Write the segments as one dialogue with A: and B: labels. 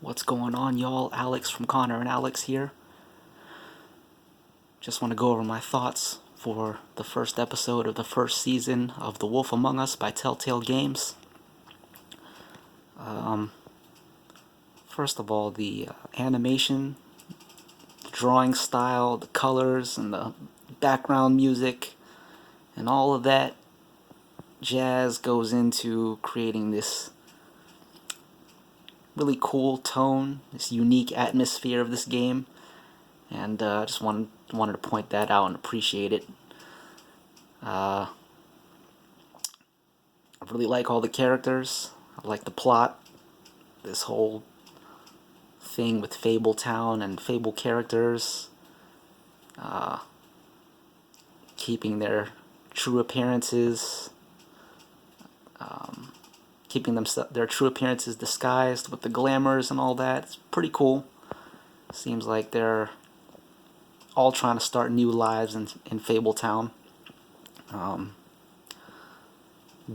A: What's going on, y'all? Alex from Connor and Alex here. Just want to go over my thoughts for the first episode of the first season of The Wolf Among Us by Telltale Games. First of all, the animation, the drawing style, the colors, and the background music, and all of that jazz goes into creating this really cool tone, this unique atmosphere of this game, and I just wanted to point that out and appreciate it. I really like all the characters. I like the plot. This whole thing with Fabletown and Fable characters keeping their true appearances, keeping their true appearances disguised with the glamours and all that. It's pretty cool. Seems like they're all trying to start new lives in Fabletown.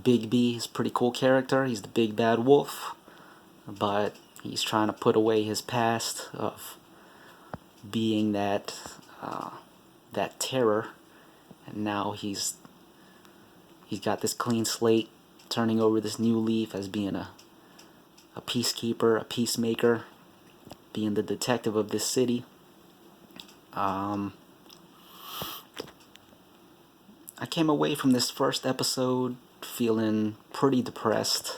A: Big B is a pretty cool character. He's the big bad wolf, but he's trying to put away his past of being that terror, and now he's got this clean slate, turning over this new leaf as being a peacekeeper, a peacemaker, being the detective of this city. I came away from this first episode feeling pretty depressed.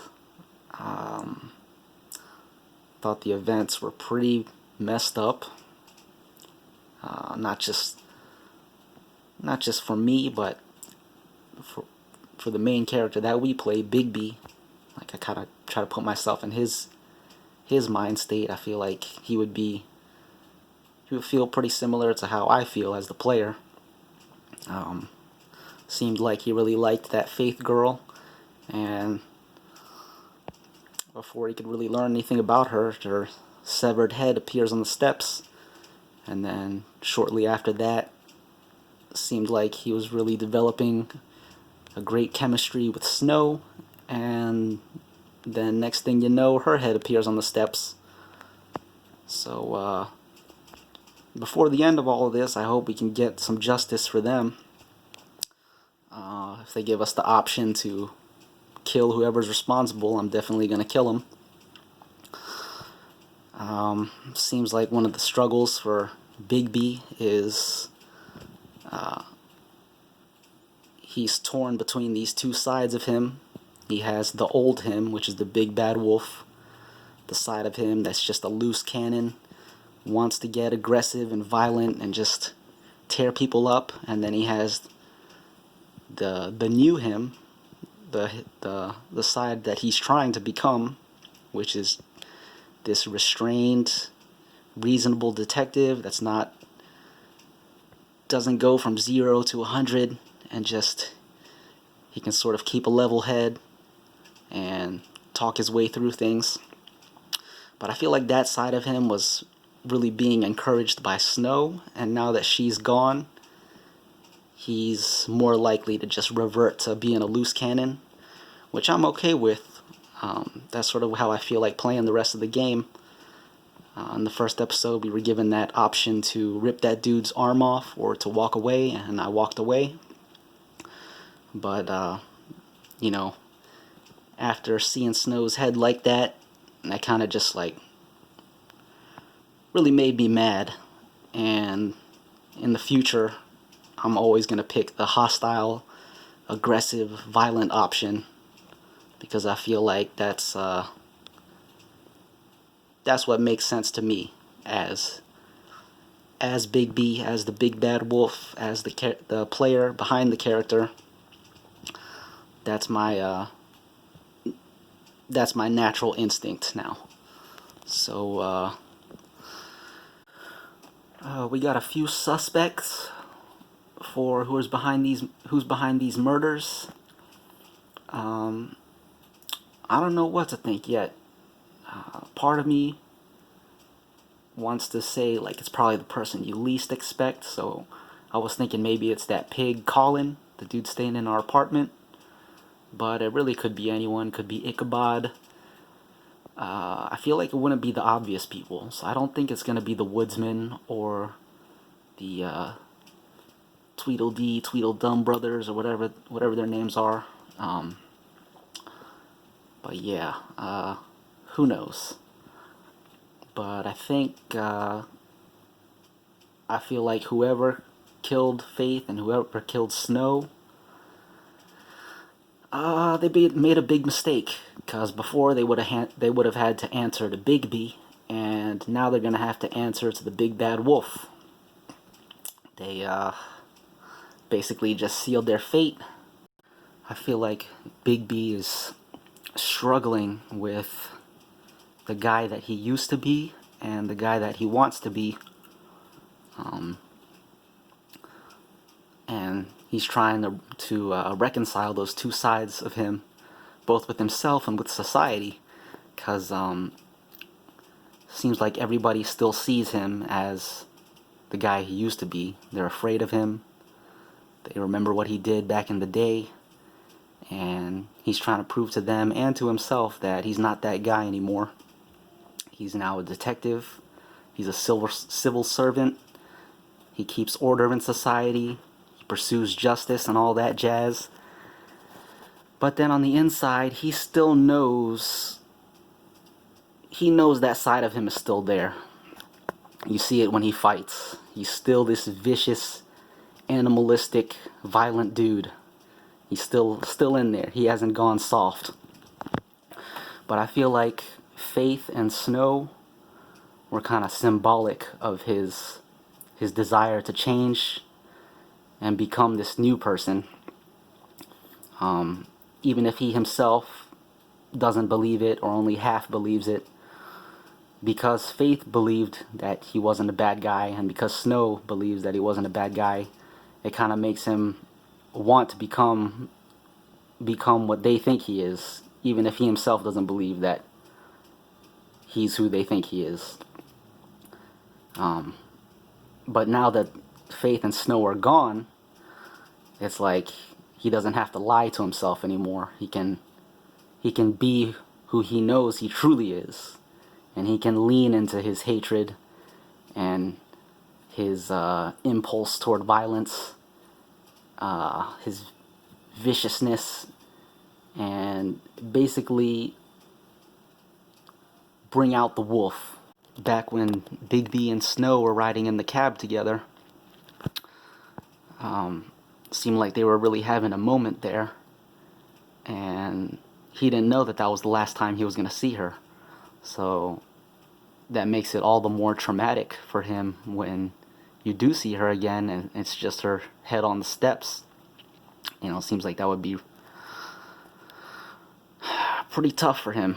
A: Thought the events were pretty messed up. Not just for me, but for the main character that we play, Big B. Like, I kind of try to put myself in his mind state. I feel like he would feel pretty similar to how I feel as the player. Seemed like he really liked that Faith girl, and before he could really learn anything about her, her severed head appears on the steps, and then shortly after that, seemed like he was really developing a great chemistry with Snow, and then next thing you know, her head appears on the steps. So before the end of all of this, I hope we can get some justice for them. If they give us the option to kill whoever's responsible, I'm definitely going to kill him. Seems like one of the struggles for Big B is he's torn between these two sides of him. He has the old him, which is the big bad wolf, the side of him that's just a loose cannon, wants to get aggressive and violent and just tear people up, and then he has the new him, the side that he's trying to become, which is this restrained, reasonable detective that's doesn't go from 0 to 100, and just he can sort of keep a level head and talk his way through things. But I feel like that side of him was really being encouraged by Snow, and now that she's gone, he's more likely to just revert to being a loose cannon, which I'm okay with. That's sort of how I feel like playing the rest of the game. In the first episode, we were given that option to rip that dude's arm off or to walk away, and I walked away. But, after seeing Snow's head like that kind of just, really made me mad. And in the future, I'm always going to pick the hostile, aggressive, violent option, because I feel like that's what makes sense to me as Big B, as the big bad wolf, as the player behind the character. That's my natural instinct now. So we got a few suspects for who's behind these murders. I don't know what to think yet. Part of me wants to say it's probably the person you least expect. So I was thinking maybe it's that pig Colin, the dude staying in our apartment. But it really could be anyone. Could be Ichabod. I feel like it wouldn't be the obvious people. So I don't think it's gonna be the Woodsman or the Tweedledee, Tweedledum brothers, or whatever their names are. But yeah, who knows? But I think I feel like whoever killed Faith and whoever killed Snow, they made a big mistake. Because before they would have had to answer to Bigby, and now they're gonna have to answer to the big bad wolf. They basically just sealed their fate. I feel like Bigby is struggling with the guy that he used to be and the guy that he wants to be. And he's trying to reconcile those two sides of him, both with himself and with society, because seems like everybody still sees him as the guy he used to be. They're afraid of him. They remember what he did back in the day, and he's trying to prove to them and to himself that he's not that guy anymore. He's now a detective. He's a civil servant. He keeps order in society. He pursues justice and all that jazz. But then on the inside, he still knows... He knows that side of him is still there. You see it when he fights. He's still this vicious, animalistic, violent dude. He's still in there. He hasn't gone soft. But I feel like Faith and Snow were kind of symbolic of his desire to change and become this new person. Even if he himself doesn't believe it or only half believes it, because Faith believed that he wasn't a bad guy, and because Snow believes that he wasn't a bad guy, it kind of makes him want to become what they think he is, even if he himself doesn't believe that he's who they think he is. But now that Faith and Snow are gone, it's like he doesn't have to lie to himself anymore. He can be who he knows he truly is. And he can lean into his hatred and his impulse toward violence, his viciousness, and basically bring out the wolf. Back when Bigby and Snow were riding in the cab together, seemed like they were really having a moment there, and he didn't know that was the last time he was going to see her. So that makes it all the more traumatic for him when you do see her again and it's just her head on the steps. You know, it seems like that would be pretty tough for him.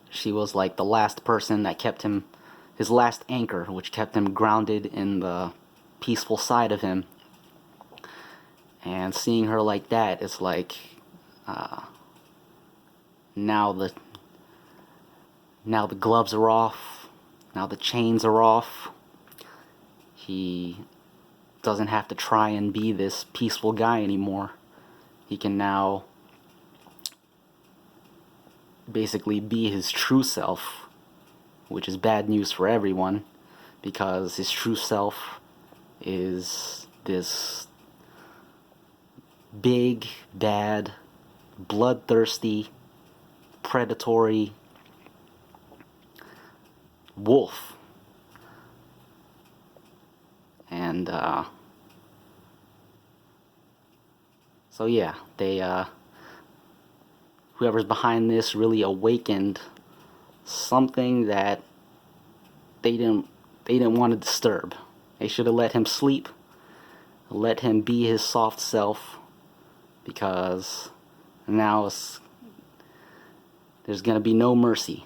A: She was like the last person that kept him, his last anchor, which kept him grounded in the peaceful side of him. And seeing her like that, it's like now the gloves are off, now the chains are off. He doesn't have to try and be this peaceful guy anymore. He can now basically be his true self, which is bad news for everyone, because his true self is this big, bad, bloodthirsty, predatory wolf. And so yeah, they whoever's behind this really awakened something that they didn't want to disturb. They should have let him sleep, let him be his soft self, because now there's gonna be no mercy.